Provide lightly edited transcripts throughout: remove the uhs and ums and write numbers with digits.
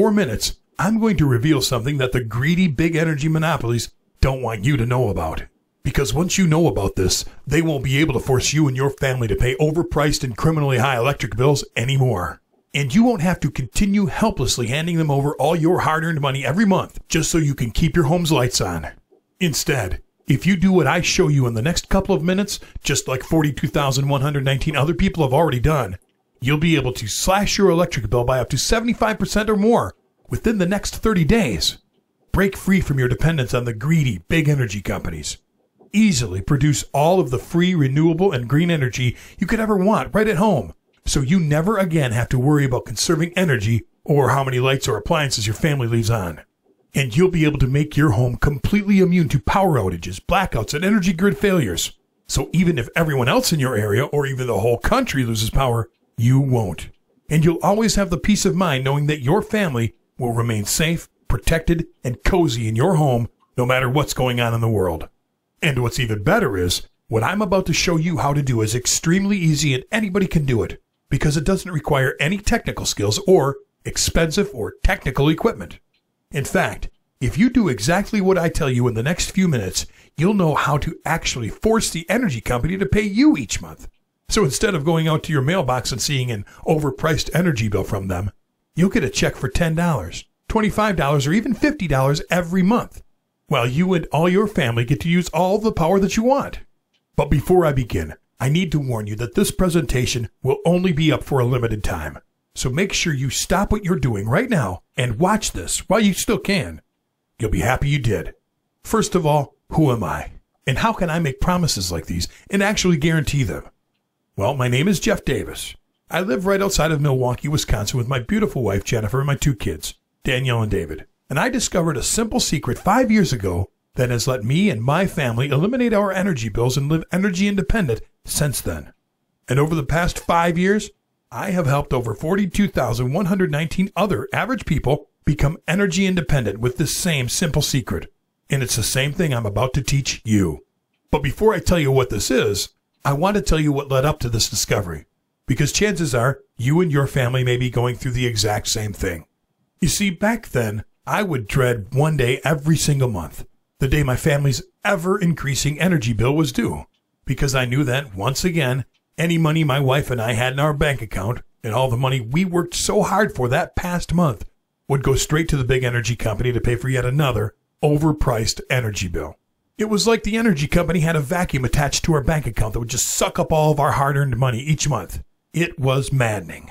4 minutes, I'm going to reveal something that the greedy big energy monopolies don't want you to know about. Because once you know about this, they won't be able to force you and your family to pay overpriced and criminally high electric bills anymore. And you won't have to continue helplessly handing them over all your hard-earned money every month just so you can keep your home's lights on. Instead, if you do what I show you in the next couple of minutes, just like 42,119 other people have already done, you'll be able to slash your electric bill by up to 75% or more within the next 30 days. Break free from your dependence on the greedy big energy companies. Easily produce all of the free, renewable, and green energy you could ever want right at home, so you never again have to worry about conserving energy or how many lights or appliances your family leaves on. And you'll be able to make your home completely immune to power outages, blackouts, and energy grid failures. So even if everyone else in your area or even the whole country loses power, you won't. And you'll always have the peace of mind knowing that your family will remain safe, protected, and cozy in your home no matter what's going on in the world. And what's even better is, what I'm about to show you how to do is extremely easy and anybody can do it, because it doesn't require any technical skills or expensive or technical equipment. In fact, if you do exactly what I tell you in the next few minutes, you'll know how to actually force the energy company to pay you each month. So instead of going out to your mailbox and seeing an overpriced energy bill from them, you'll get a check for $10, $25, or even $50 every month, while you and all your family get to use all the power that you want. But before I begin, I need to warn you that this presentation will only be up for a limited time. So make sure you stop what you're doing right now and watch this while you still can. You'll be happy you did. First of all, who am I? And how can I make promises like these and actually guarantee them? Well, my name is Jeff Davis. I live right outside of Milwaukee, Wisconsin with my beautiful wife, Jennifer, and my 2 kids, Danielle and David. And I discovered a simple secret 5 years ago that has let me and my family eliminate our energy bills and live energy independent since then. And over the past 5 years, I have helped over 42,119 other average people become energy independent with this same simple secret. And it's the same thing I'm about to teach you. But before I tell you what this is, I want to tell you what led up to this discovery, because chances are you and your family may be going through the exact same thing. You see, back then, I would dread one day every single month, the day my family's ever-increasing energy bill was due, because I knew that, once again, any money my wife and I had in our bank account and all the money we worked so hard for that past month would go straight to the big energy company to pay for yet another overpriced energy bill. It was like the energy company had a vacuum attached to our bank account that would just suck up all of our hard-earned money each month. It was maddening.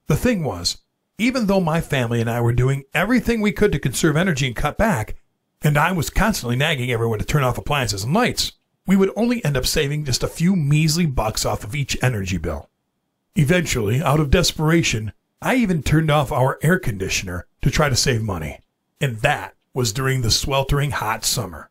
The thing was, even though my family and I were doing everything we could to conserve energy and cut back, and I was constantly nagging everyone to turn off appliances and lights, we would only end up saving just a few measly bucks off of each energy bill. Eventually, out of desperation, I even turned off our air conditioner to try to save money. And that was during the sweltering hot summer.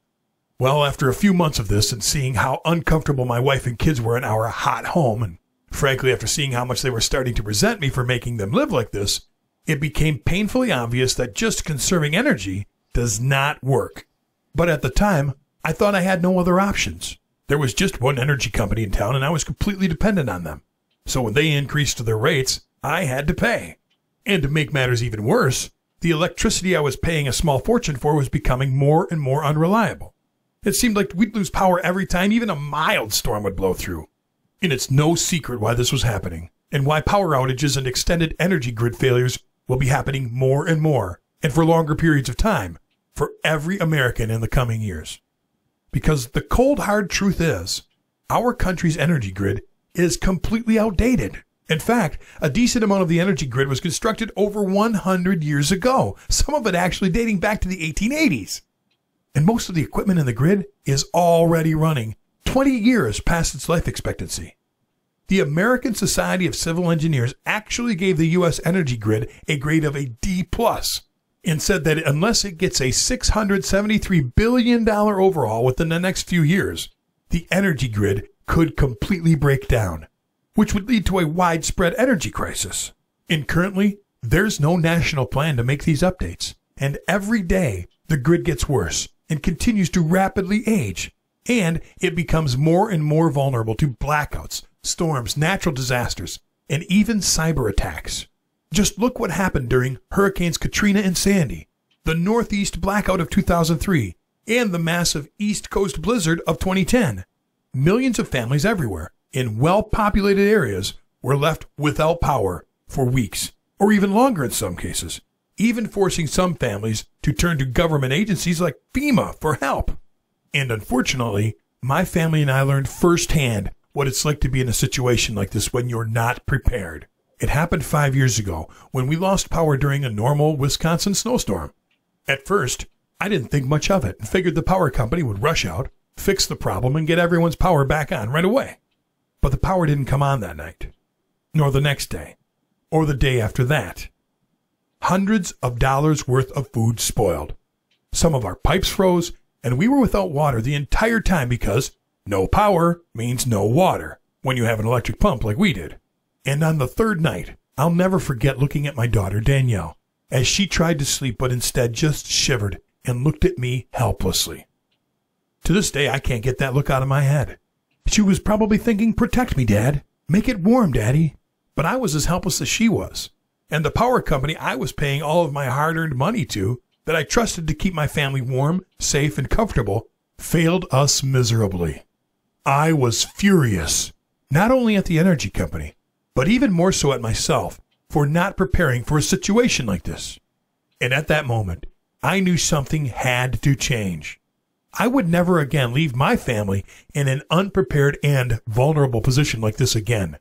Well, after a few months of this and seeing how uncomfortable my wife and kids were in our hot home, and frankly after seeing how much they were starting to resent me for making them live like this, it became painfully obvious that just conserving energy does not work. But at the time, I thought I had no other options. There was just one energy company in town and I was completely dependent on them. So when they increased their rates, I had to pay. And to make matters even worse, the electricity I was paying a small fortune for was becoming more and more unreliable. It seemed like we'd lose power every time even a mild storm would blow through. And it's no secret why this was happening, and why power outages and extended energy grid failures will be happening more and more, and for longer periods of time, for every American in the coming years. Because the cold hard truth is, our country's energy grid is completely outdated. In fact, a decent amount of the energy grid was constructed over 100 years ago, some of it actually dating back to the 1880s. And most of the equipment in the grid is already running 20 years past its life expectancy. The American Society of Civil Engineers actually gave the U.S. energy grid a grade of a D+, and said that unless it gets a $673 billion overhaul within the next few years, the energy grid could completely break down, which would lead to a widespread energy crisis. And currently, there's no national plan to make these updates, and every day the grid gets worse and continues to rapidly age, and it becomes more and more vulnerable to blackouts, storms, natural disasters, and even cyber attacks. Just look what happened during Hurricanes Katrina and Sandy, the Northeast blackout of 2003, and the massive East Coast blizzard of 2010. Millions of families everywhere in well-populated areas were left without power for weeks, or even longer in some cases, even forcing some families to turn to government agencies like FEMA for help. And unfortunately, my family and I learned firsthand what it's like to be in a situation like this when you're not prepared. It happened 5 years ago when we lost power during a normal Wisconsin snowstorm. At first, I didn't think much of it and figured the power company would rush out, fix the problem, and get everyone's power back on right away. But the power didn't come on that night, nor the next day, or the day after that. Hundreds of dollars worth of food spoiled. Some of our pipes froze, and we were without water the entire time because no power means no water when you have an electric pump like we did. And on the third night, I'll never forget looking at my daughter Danielle as she tried to sleep but instead just shivered and looked at me helplessly. To this day, I can't get that look out of my head. She was probably thinking, "Protect me, Dad. Make it warm, Daddy." But I was as helpless as she was. And the power company I was paying all of my hard-earned money to, that I trusted to keep my family warm, safe, and comfortable, failed us miserably. I was furious, not only at the energy company, but even more so at myself for not preparing for a situation like this. And at that moment, I knew something had to change. I would never again leave my family in an unprepared and vulnerable position like this again.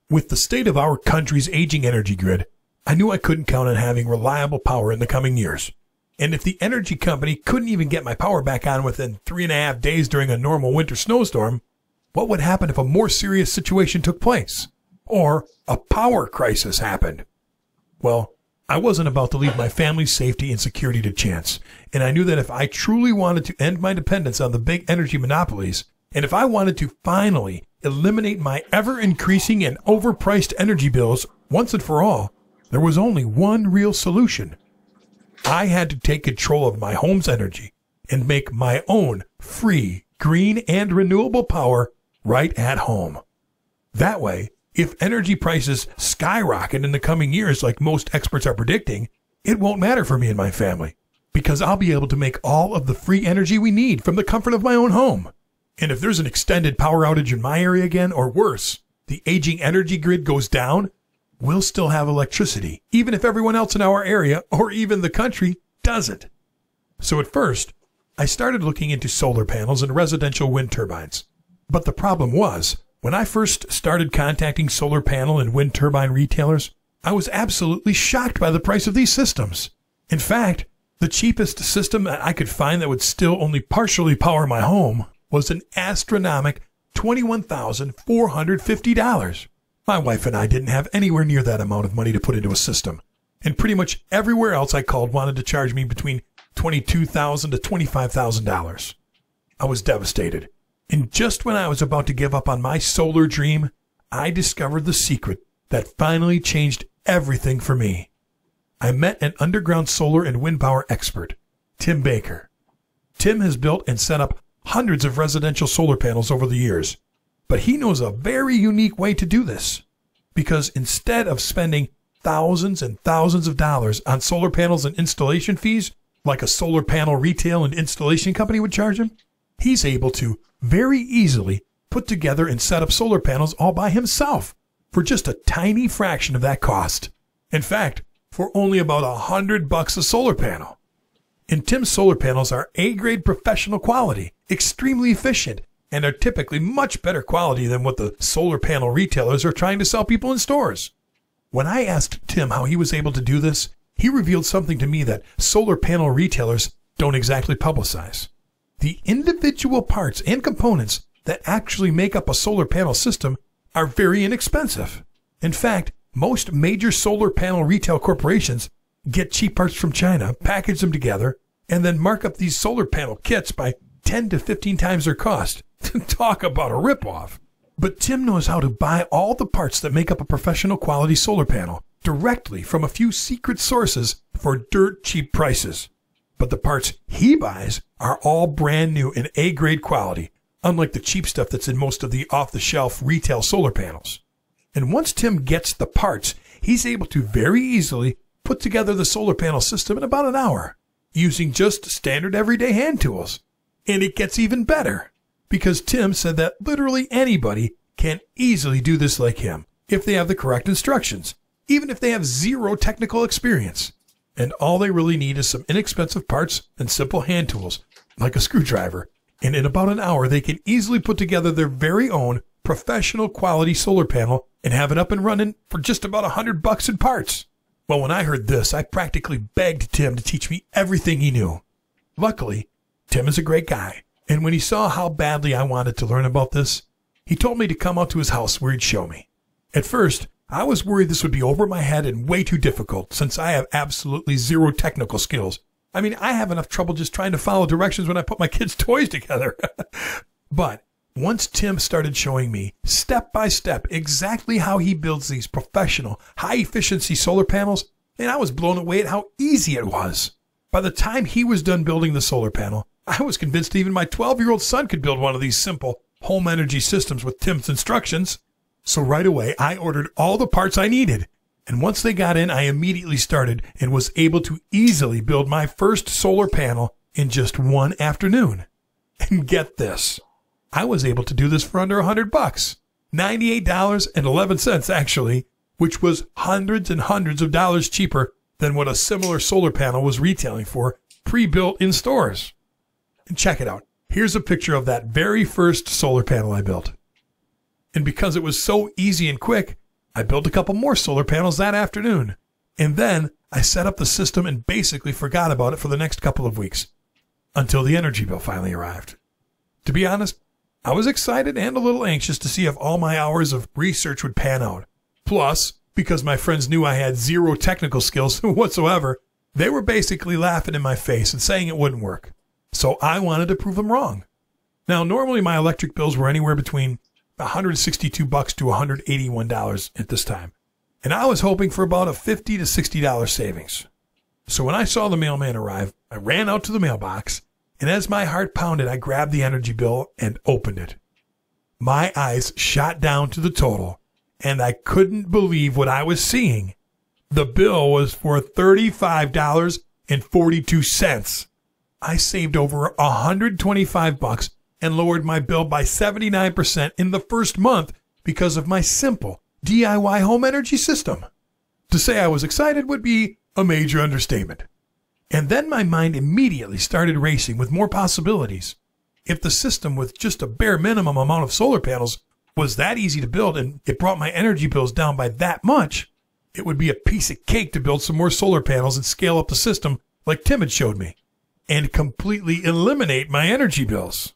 With the state of our country's aging energy grid, I knew I couldn't count on having reliable power in the coming years. And if the energy company couldn't even get my power back on within 3.5 days during a normal winter snowstorm, what would happen if a more serious situation took place? Or a power crisis happened? Well, I wasn't about to leave my family's safety and security to chance, and I knew that if I truly wanted to end my dependence on the big energy monopolies, and if I wanted to finally eliminate my ever-increasing and overpriced energy bills once and for all, there was only one real solution. I had to take control of my home's energy and make my own free, green, and renewable power right at home. That way, if energy prices skyrocket in the coming years like most experts are predicting, it won't matter for me and my family, because I'll be able to make all of the free energy we need from the comfort of my own home. And if there's an extended power outage in my area again, or worse, the aging energy grid goes down, we'll still have electricity, even if everyone else in our area, or even the country, doesn't. So at first, I started looking into solar panels and residential wind turbines. But the problem was, when I first started contacting solar panel and wind turbine retailers, I was absolutely shocked by the price of these systems. In fact, the cheapest system that I could find that would still only partially power my home was an astronomical $21,450. My wife and I didn't have anywhere near that amount of money to put into a system, and pretty much everywhere else I called wanted to charge me between $22,000 to $25,000. I was devastated. And just when I was about to give up on my solar dream, I discovered the secret that finally changed everything for me. I met an underground solar and wind power expert, Tim Baker. Tim has built and set up hundreds of residential solar panels over the years, but he knows a very unique way to do this. Because instead of spending thousands and thousands of dollars on solar panels and installation fees, like a solar panel retail and installation company would charge him, he's able to very easily put together and set up solar panels all by himself for just a tiny fraction of that cost. In fact, for only about $100 a solar panel. And Tim's solar panels are A-grade professional quality, extremely efficient, and are typically much better quality than what the solar panel retailers are trying to sell people in stores. When I asked Tim how he was able to do this, he revealed something to me that solar panel retailers don't exactly publicize. The individual parts and components that actually make up a solar panel system are very inexpensive. In fact, most major solar panel retail corporations get cheap parts from China, package them together, and then mark up these solar panel kits by 10 to 15 times their cost. Talk about a ripoff. But Tim knows how to buy all the parts that make up a professional quality solar panel directly from a few secret sources for dirt cheap prices. But the parts he buys are all brand new and A-grade quality, unlike the cheap stuff that's in most of the off-the-shelf retail solar panels. And once Tim gets the parts he's able to very easily put together the solar panel system in about an hour using just standard everyday hand tools. And it gets even better because Tim said that literally anybody can easily do this like him if they have the correct instructions, even if they have zero technical experience. And all they really need is some inexpensive parts and simple hand tools, like a screwdriver. And in about an hour, they can easily put together their very own professional quality solar panel and have it up and running for just about $100 in parts. Well, when I heard this, I practically begged Tim to teach me everything he knew. Luckily, Tim is a great guy, and when he saw how badly I wanted to learn about this, he told me to come out to his house where he'd show me. At first, I was worried this would be over my head and way too difficult since I have absolutely zero technical skills. I mean, I have enough trouble just trying to follow directions when I put my kids' toys together. But once Tim started showing me step by step exactly how he builds these professional, high-efficiency solar panels, and I was blown away at how easy it was. By the time he was done building the solar panel, I was convinced even my 12-year-old son could build one of these simple home energy systems with Tim's instructions. So right away, I ordered all the parts I needed. And once they got in, I immediately started and was able to easily build my first solar panel in just one afternoon. And get this, I was able to do this for under $100, $98.11 actually, which was hundreds and hundreds of dollars cheaper than what a similar solar panel was retailing for pre-built in stores. And check it out. Here's a picture of that very first solar panel I built. And because it was so easy and quick, I built a couple more solar panels that afternoon. And then I set up the system and basically forgot about it for the next couple of weeks until the energy bill finally arrived. To be honest, I was excited and a little anxious to see if all my hours of research would pan out. Plus, because my friends knew I had zero technical skills whatsoever, they were basically laughing in my face and saying it wouldn't work. So I wanted to prove them wrong. Now, normally my electric bills were anywhere between $162 to $181 at this time. And I was hoping for about a $50 to $60 savings. So when I saw the mailman arrive, I ran out to the mailbox, and as my heart pounded, I grabbed the energy bill and opened it. My eyes shot down to the total, and I couldn't believe what I was seeing. The bill was for $35.42. I saved over $125 and lowered my bill by 79% in the first month because of my simple DIY home energy system. To say I was excited would be a major understatement. And then my mind immediately started racing with more possibilities. If the system with just a bare minimum amount of solar panels was that easy to build and it brought my energy bills down by that much, it would be a piece of cake to build some more solar panels and scale up the system like Tim had showed me, and completely eliminate my energy bills.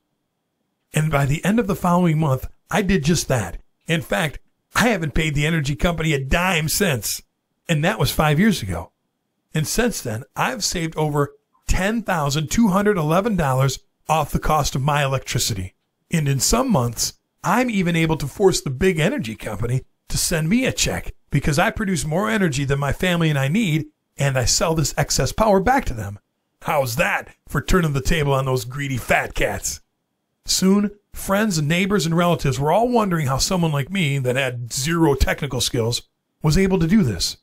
And by the end of the following month, I did just that. In fact, I haven't paid the energy company a dime since, and that was 5 years ago. And since then, I've saved over $10,211 off the cost of my electricity. And in some months, I'm even able to force the big energy company to send me a check because I produce more energy than my family and I need, and I sell this excess power back to them. How's that for turning the table on those greedy fat cats? Soon, friends and neighbors and relatives were all wondering how someone like me that had zero technical skills was able to do this.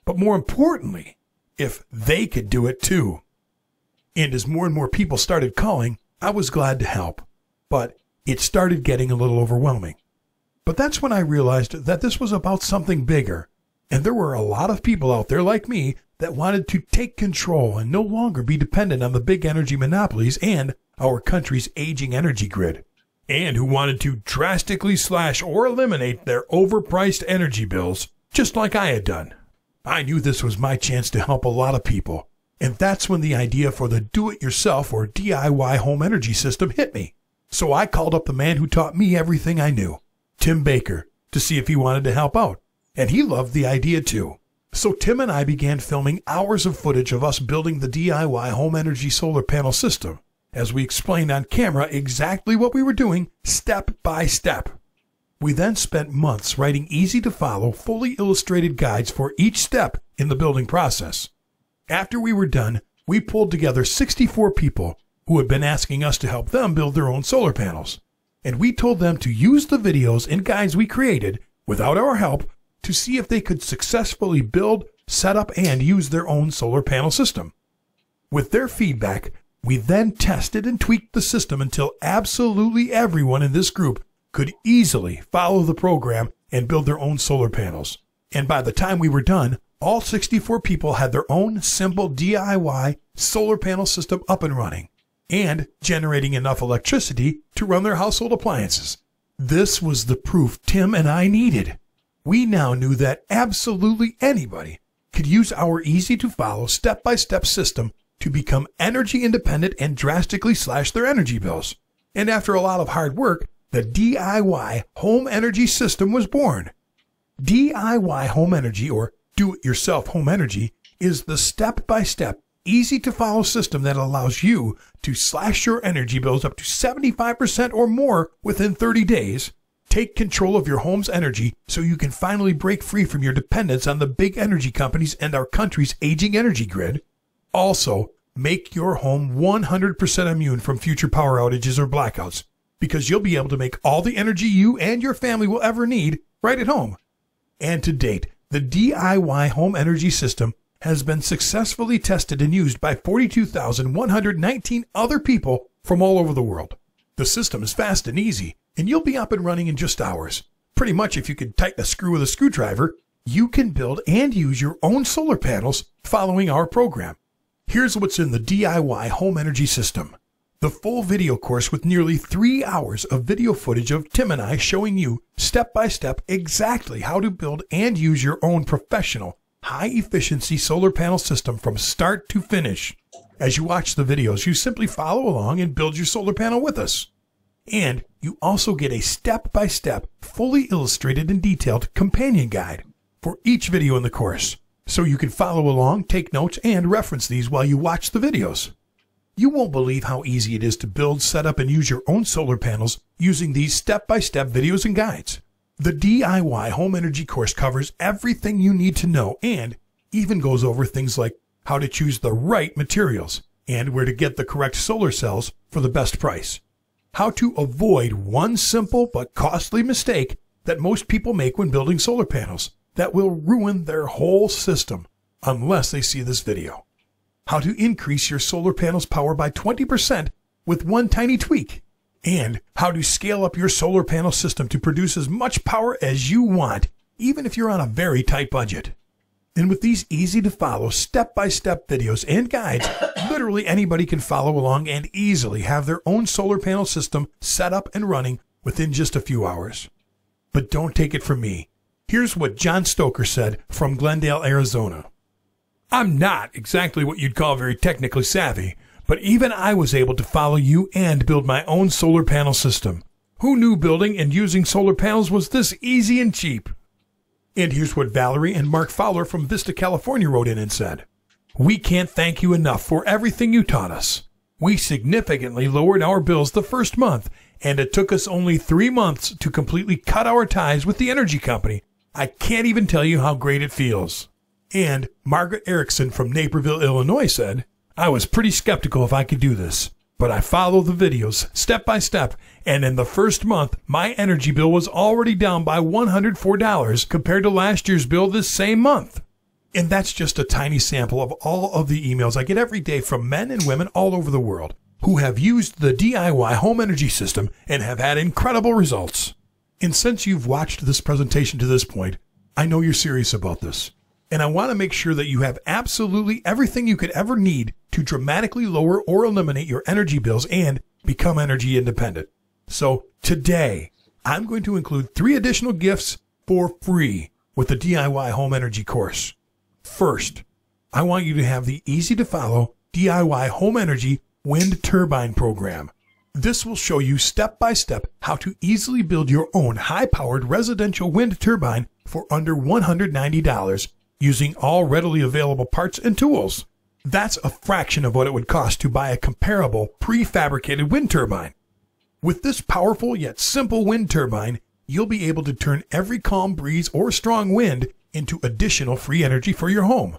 But more importantly, if they could do it too. And as more and more people started calling, I was glad to help. But it started getting a little overwhelming. But that's when I realized that this was about something bigger. And there were a lot of people out there like me that wanted to take control and no longer be dependent on the big energy monopolies and our country's aging energy grid, and who wanted to drastically slash or eliminate their overpriced energy bills, just like I had done. I knew this was my chance to help a lot of people, and that's when the idea for the do-it-yourself or DIY home energy system hit me. So I called up the man who taught me everything I knew, Tim Baker, to see if he wanted to help out, and he loved the idea too. So Tim and I began filming hours of footage of us building the DIY home energy solar panel system, as we explained on camera exactly what we were doing step by step. We then spent months writing easy-to-follow, fully illustrated guides for each step in the building process. After we were done, we pulled together 64 people who had been asking us to help them build their own solar panels. And we told them to use the videos and guides we created, without our help, to see if they could successfully build, set up, and use their own solar panel system. With their feedback, we then tested and tweaked the system until absolutely everyone in this group could easily follow the program and build their own solar panels. And by the time we were done, all 64 people had their own simple DIY solar panel system up and running and generating enough electricity to run their household appliances. This was the proof Tim and I needed. We now knew that absolutely anybody could use our easy-to-follow step-by-step system to become energy independent and drastically slash their energy bills. And after a lot of hard work, the DIY home energy system was born. DIY home energy, or do-it-yourself home energy, is the step-by-step, easy-to-follow system that allows you to slash your energy bills up to 75% or more within 30 days, take control of your home's energy so you can finally break free from your dependence on the big energy companies and our country's aging energy grid. Also, make your home 100% immune from future power outages or blackouts, because you'll be able to make all the energy you and your family will ever need right at home. And to date, the DIY home energy system has been successfully tested and used by 42,119 other people from all over the world. The system is fast and easy, and you'll be up and running in just hours. Pretty much if you could tighten a screw with a screwdriver, you can build and use your own solar panels following our program. Here's what's in the DIY home energy system. The full video course with nearly 3 hours of video footage of Tim and I showing you step by step exactly how to build and use your own professional, high-efficiency solar panel system from start to finish. As you watch the videos, you simply follow along and build your solar panel with us. And you also get a step-by-step, fully illustrated and detailed companion guide for each video in the course, so you can follow along, take notes, and reference these while you watch the videos. You won't believe how easy it is to build, set up, and use your own solar panels using these step-by-step videos and guides. The DIY home energy course covers everything you need to know and even goes over things like how to choose the right materials and where to get the correct solar cells for the best price. How to avoid one simple but costly mistake that most people make when building solar panels that will ruin their whole system unless they see this video. How to increase your solar panel's power by 20% with one tiny tweak. And how to scale up your solar panel system to produce as much power as you want, even if you're on a very tight budget. And with these easy-to-follow, step-by-step videos and guides, literally anybody can follow along and easily have their own solar panel system set up and running within just a few hours. But don't take it from me. Here's what John Stoker said from Glendale, Arizona. I'm not exactly what you'd call very technically savvy, but even I was able to follow you and build my own solar panel system. Who knew building and using solar panels was this easy and cheap? And here's what Valerie and Mark Fowler from Vista, California wrote in and said. We can't thank you enough for everything you taught us. We significantly lowered our bills the first month, and it took us only 3 months to completely cut our ties with the energy company. I can't even tell you how great it feels. And Margaret Erickson from Naperville, Illinois said, I was pretty skeptical if I could do this, but I followed the videos step by step, and in the first month, my energy bill was already down by $104 compared to last year's bill this same month. And that's just a tiny sample of all of the emails I get every day from men and women all over the world who have used the DIY home energy system and have had incredible results. And since you've watched this presentation to this point, I know you're serious about this. And I want to make sure that you have absolutely everything you could ever need to dramatically lower or eliminate your energy bills and become energy independent. So today, I'm going to include 3 additional gifts for free with the DIY home energy course. First, I want you to have the easy-to-follow DIY home energy wind turbine program. This will show you step-by-step how to easily build your own high-powered residential wind turbine for under $190 using all readily available parts and tools. That's a fraction of what it would cost to buy a comparable prefabricated wind turbine. With this powerful yet simple wind turbine, you'll be able to turn every calm breeze or strong wind into additional free energy for your home.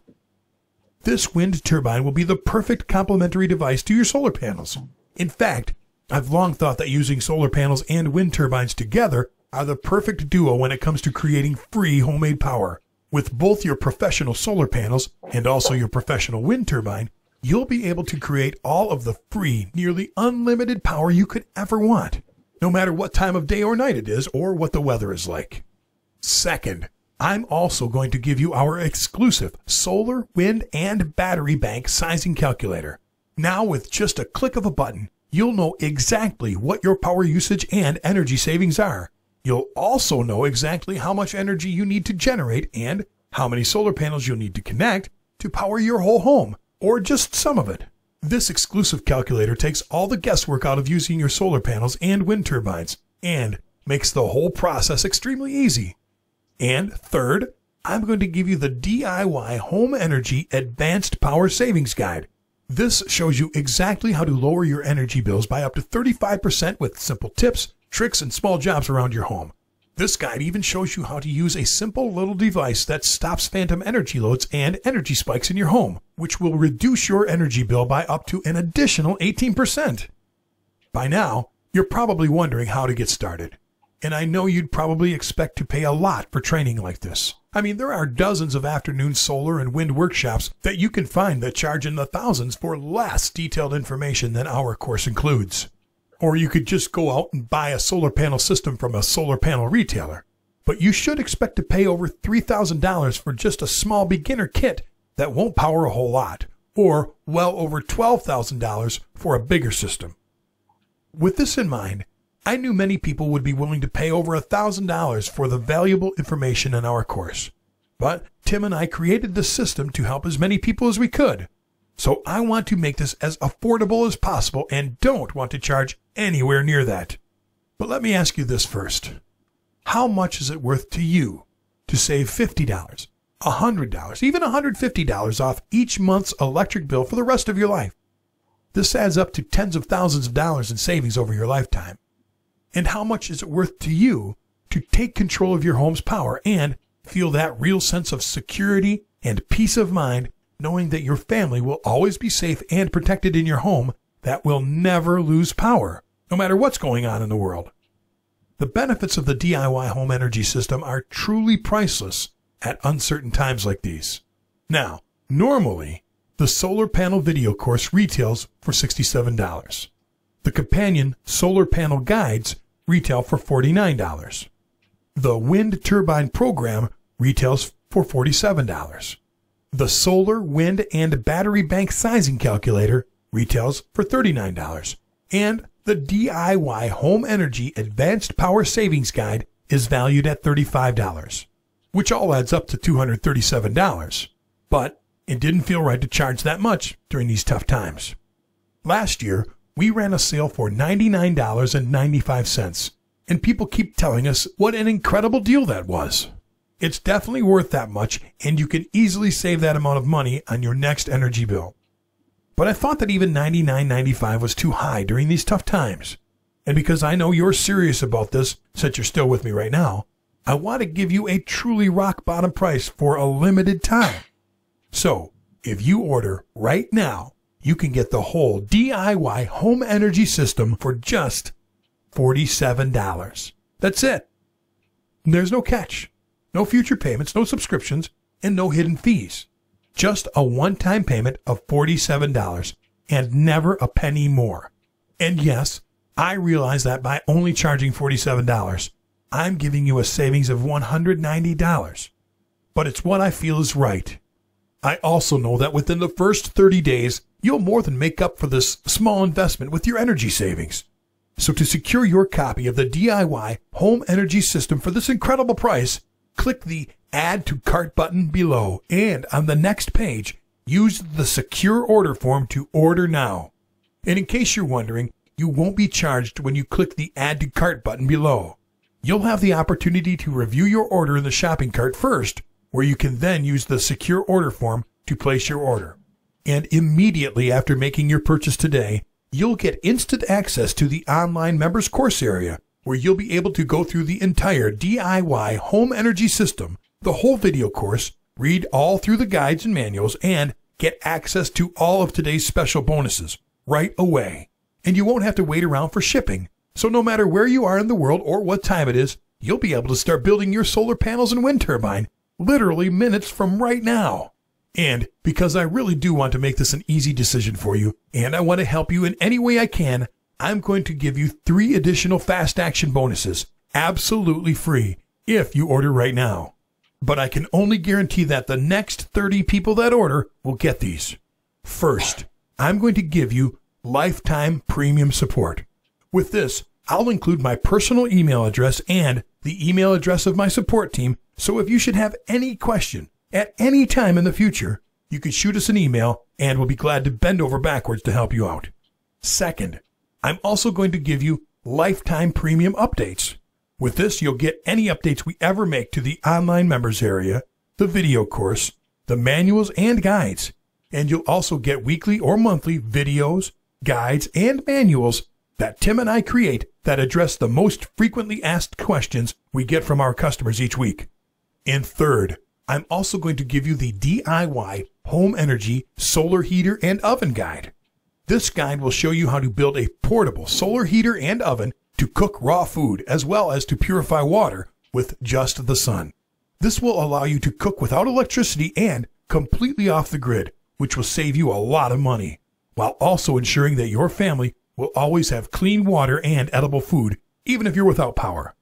This wind turbine will be the perfect complementary device to your solar panels. In fact, I've long thought that using solar panels and wind turbines together are the perfect duo when it comes to creating free homemade power. With both your professional solar panels and also your professional wind turbine, you'll be able to create all of the free, nearly unlimited power you could ever want, no matter what time of day or night it is or what the weather is like. Second, I'm also going to give you our exclusive solar, wind, and battery bank sizing calculator. Now, with just a click of a button, you'll know exactly what your power usage and energy savings are. You'll also know exactly how much energy you need to generate and how many solar panels you'll need to connect to power your whole home, or just some of it. This exclusive calculator takes all the guesswork out of using your solar panels and wind turbines and makes the whole process extremely easy. And third, I'm going to give you the DIY Home Energy Advanced Power Savings Guide. This shows you exactly how to lower your energy bills by up to 35% with simple tips, tricks, and small jobs around your home. This guide even shows you how to use a simple little device that stops phantom energy loads and energy spikes in your home, which will reduce your energy bill by up to an additional 18%. By now, you're probably wondering how to get started. And I know you'd probably expect to pay a lot for training like this. I mean, there are dozens of afternoon solar and wind workshops that you can find that charge in the thousands for less detailed information than our course includes. Or you could just go out and buy a solar panel system from a solar panel retailer. But you should expect to pay over $3,000 for just a small beginner kit that won't power a whole lot, or well over $12,000 for a bigger system. With this in mind, I knew many people would be willing to pay over $1,000 for the valuable information in our course. But Tim and I created this system to help as many people as we could. So I want to make this as affordable as possible and don't want to charge anywhere near that. But let me ask you this first. How much is it worth to you to save $50, $100, even $150 off each month's electric bill for the rest of your life? This adds up to tens of thousands of dollars in savings over your lifetime. And how much is it worth to you to take control of your home's power and feel that real sense of security and peace of mind knowing that your family will always be safe and protected in your home that will never lose power, no matter what's going on in the world? The benefits of the DIY home energy system are truly priceless at uncertain times like these. Now, normally, the solar panel video course retails for $67. The companion solar panel guides retail for $49. The wind turbine program retails for $47. The solar, wind, and battery bank sizing calculator retails for $39. And the DIY Home Energy Advanced Power Savings Guide is valued at $35, which all adds up to $237. But it didn't feel right to charge that much during these tough times. Last year, we ran a sale for $99.95, and people keep telling us what an incredible deal that was. It's definitely worth that much, and you can easily save that amount of money on your next energy bill. But I thought that even $99.95 was too high during these tough times. And because I know you're serious about this, since you're still with me right now, I want to give you a truly rock-bottom price for a limited time. So, if you order right now, you can get the whole DIY home energy system for just $47. That's it. There's no catch. No future payments, no subscriptions, and no hidden fees. Just a one-time payment of $47 and never a penny more. And yes, I realize that by only charging $47, I'm giving you a savings of $190. But it's what I feel is right. I also know that within the first 30 days, you'll more than make up for this small investment with your energy savings. So to secure your copy of the DIY Home Energy System for this incredible price, click the Add to Cart button below, and on the next page, use the secure order form to order now. And in case you're wondering, you won't be charged when you click the Add to Cart button below. You'll have the opportunity to review your order in the shopping cart first, where you can then use the secure order form to place your order. And immediately after making your purchase today, you'll get instant access to the online members course area, where you'll be able to go through the entire DIY home energy system, the whole video course, read all through the guides and manuals, and get access to all of today's special bonuses right away. And you won't have to wait around for shipping. So no matter where you are in the world or what time it is, you'll be able to start building your solar panels and wind turbine literally minutes from right now. And because I really do want to make this an easy decision for you, and I want to help you in any way I can, I'm going to give you 3 additional fast action bonuses, absolutely free, if you order right now. But I can only guarantee that the next 30 people that order will get these. First, I'm going to give you lifetime premium support. With this, I'll include my personal email address and the email address of my support team, so if you should have any question at any time in the future, you can shoot us an email and we'll be glad to bend over backwards to help you out. Second, I'm also going to give you lifetime premium updates. With this, you'll get any updates we ever make to the online members area, the video course, the manuals and guides, and you'll also get weekly or monthly videos, guides, and manuals that Tim and I create that address the most frequently asked questions we get from our customers each week. And third, I'm also going to give you the DIY home energy solar heater and oven guide. This guide will show you how to build a portable solar heater and oven to cook raw food as well as to purify water with just the sun. This will allow you to cook without electricity and completely off the grid, which will save you a lot of money, while also ensuring that your family will always have clean water and edible food, even if you're without power.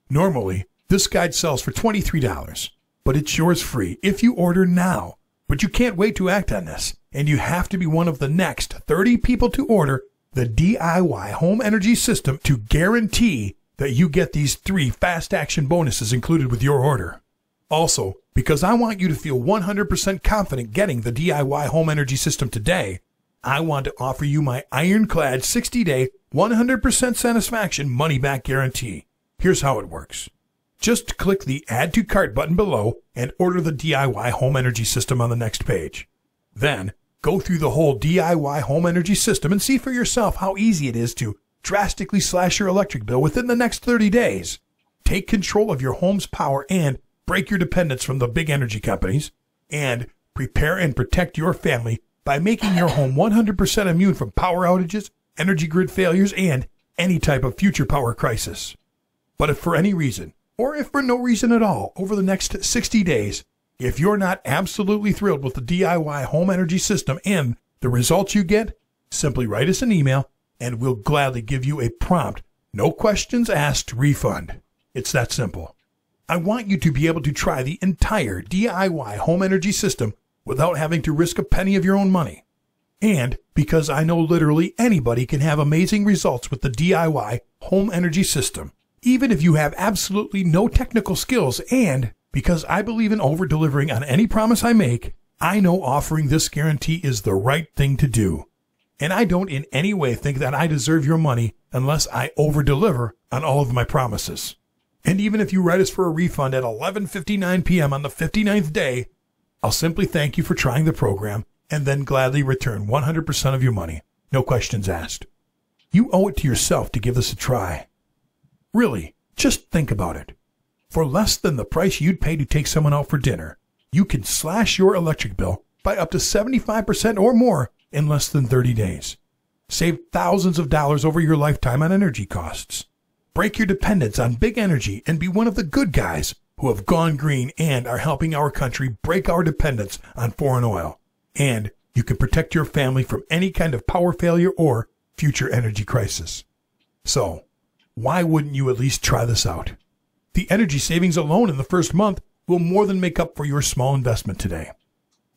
Normally, this guide sells for $23, but it's yours free if you order now. But you can't wait to act on this, and you have to be one of the next 30 people to order the DIY home energy system to guarantee that you get these 3 fast action bonuses included with your order. Also, because I want you to feel 100% confident getting the DIY home energy system today, I want to offer you my ironclad 60-day, 100% satisfaction money-back guarantee. Here's how it works. Just click the Add to Cart button below and order the DIY home energy system on the next page. Then, go through the whole DIY home energy system and see for yourself how easy it is to drastically slash your electric bill within the next 30 days. Take control of your home's power and break your dependence from the big energy companies. And prepare and protect your family by making your home 100% immune from power outages, energy grid failures, and any type of future power crisis. But if for any reason, or if for no reason at all, over the next 60 days, if you're not absolutely thrilled with the DIY home energy system and the results you get, simply write us an email and we'll gladly give you a prompt, no questions asked refund. It's that simple. I want you to be able to try the entire DIY home energy system without having to risk a penny of your own money. And because I know literally anybody can have amazing results with the DIY home energy system, even if you have absolutely no technical skills, and because I believe in over-delivering on any promise I make, I know offering this guarantee is the right thing to do. And I don't in any way think that I deserve your money unless I over-deliver on all of my promises. And even if you write us for a refund at 11:59 p.m. on the 59th day, I'll simply thank you for trying the program and then gladly return 100% of your money. No questions asked. You owe it to yourself to give this a try. Really, just think about it. For less than the price you'd pay to take someone out for dinner, you can slash your electric bill by up to 75% or more in less than 30 days. Save thousands of dollars over your lifetime on energy costs. Break your dependence on big energy and be one of the good guys who have gone green and are helping our country break our dependence on foreign oil. And you can protect your family from any kind of power failure or future energy crisis. So, why wouldn't you at least try this out? The energy savings alone in the first month will more than make up for your small investment today.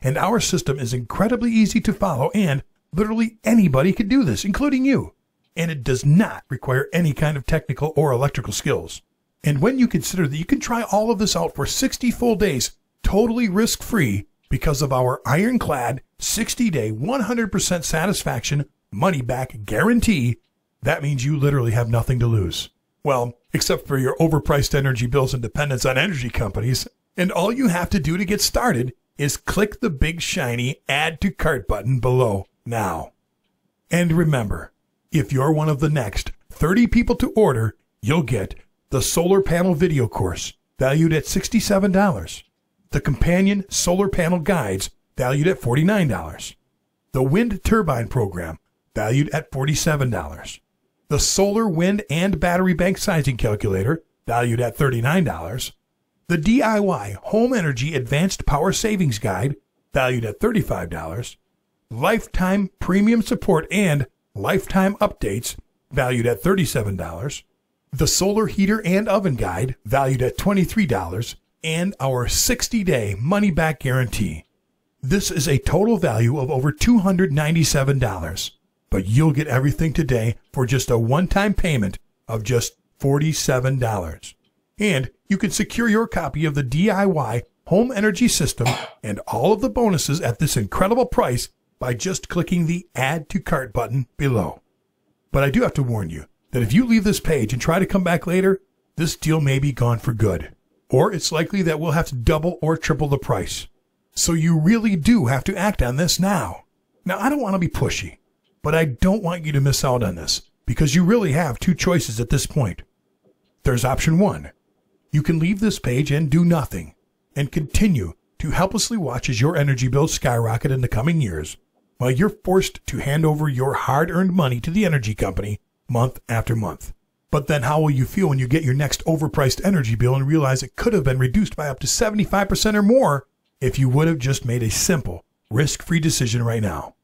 And our system is incredibly easy to follow, and literally anybody can do this, including you. And it does not require any kind of technical or electrical skills. And when you consider that you can try all of this out for 60 full days, totally risk-free, because of our ironclad 60-day 100% satisfaction money-back guarantee, that means you literally have nothing to lose. Well, except for your overpriced energy bills and dependence on energy companies. And all you have to do to get started is click the big shiny Add to Cart button below now. And remember, if you're one of the next 30 people to order, you'll get the solar panel video course, valued at $67. The companion solar panel guides, valued at $49. The wind turbine program, valued at $47. The solar, wind, and battery bank sizing calculator, valued at $39, the DIY Home Energy Advanced Power Savings Guide, valued at $35, Lifetime Premium Support and Lifetime Updates, valued at $37, the Solar Heater and Oven Guide, valued at $23, and our 60-day money-back guarantee. This is a total value of over $297, but you'll get everything today for just a one-time payment of just $47. And you can secure your copy of the DIY Home Energy System and all of the bonuses at this incredible price by just clicking the Add to Cart button below. But I do have to warn you that if you leave this page and try to come back later, this deal may be gone for good. Or it's likely that we'll have to double or triple the price. So you really do have to act on this now. Now, I don't want to be pushy, but I don't want you to miss out on this because you really have two choices at this point. There's option one. You can leave this page and do nothing and continue to helplessly watch as your energy bills skyrocket in the coming years while you're forced to hand over your hard-earned money to the energy company month after month. But then how will you feel when you get your next overpriced energy bill and realize it could have been reduced by up to 75% or more if you would have just made a simple, risk-free decision right now?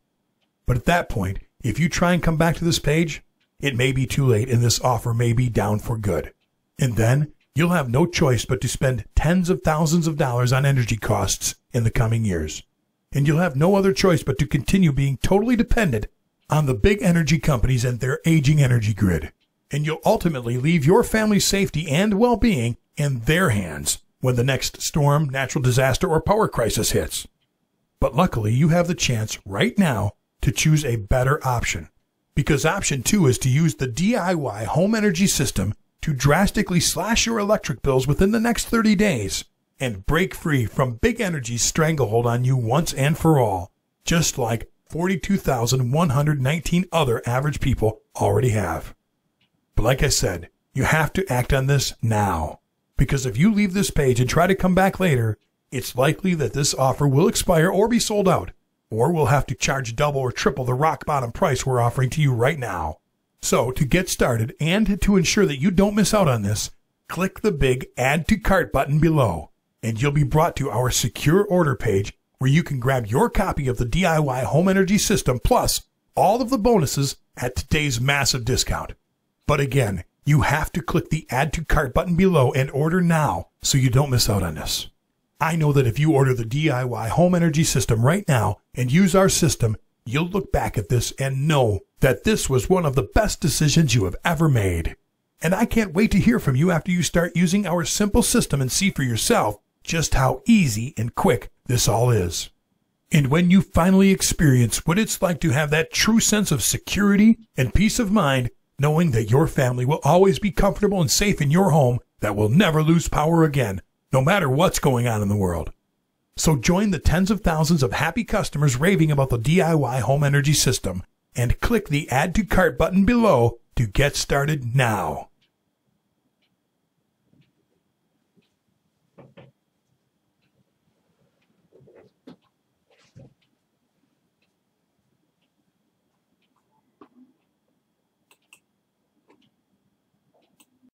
But at that point, if you try and come back to this page, it may be too late and this offer may be down for good. And then you'll have no choice but to spend tens of thousands of dollars on energy costs in the coming years. And you'll have no other choice but to continue being totally dependent on the big energy companies and their aging energy grid. And you'll ultimately leave your family's safety and well-being in their hands when the next storm, natural disaster, or power crisis hits. But luckily, you have the chance right now to choose a better option. Because option 2 is to use the DIY Home Energy System to drastically slash your electric bills within the next 30 days and break free from big energy's stranglehold on you once and for all, just like 42,119 other average people already have. But like I said, you have to act on this now. Because if you leave this page and try to come back later, it's likely that this offer will expire or be sold out, or we'll have to charge double or triple the rock bottom price we're offering to you right now. So to get started and to ensure that you don't miss out on this, click the big Add to Cart button below, and you'll be brought to our secure order page where you can grab your copy of the DIY Home Energy System plus all of the bonuses at today's massive discount. But again, you have to click the Add to Cart button below and order now so you don't miss out on this. I know that if you order the DIY Home Energy System right now and use our system, you'll look back at this and know that this was one of the best decisions you have ever made. And I can't wait to hear from you after you start using our simple system and see for yourself just how easy and quick this all is. And when you finally experience what it's like to have that true sense of security and peace of mind, knowing that your family will always be comfortable and safe in your home that will never lose power again, no matter what's going on in the world. So join the tens of thousands of happy customers raving about the DIY Home Energy System and click the Add to Cart button below to get started now.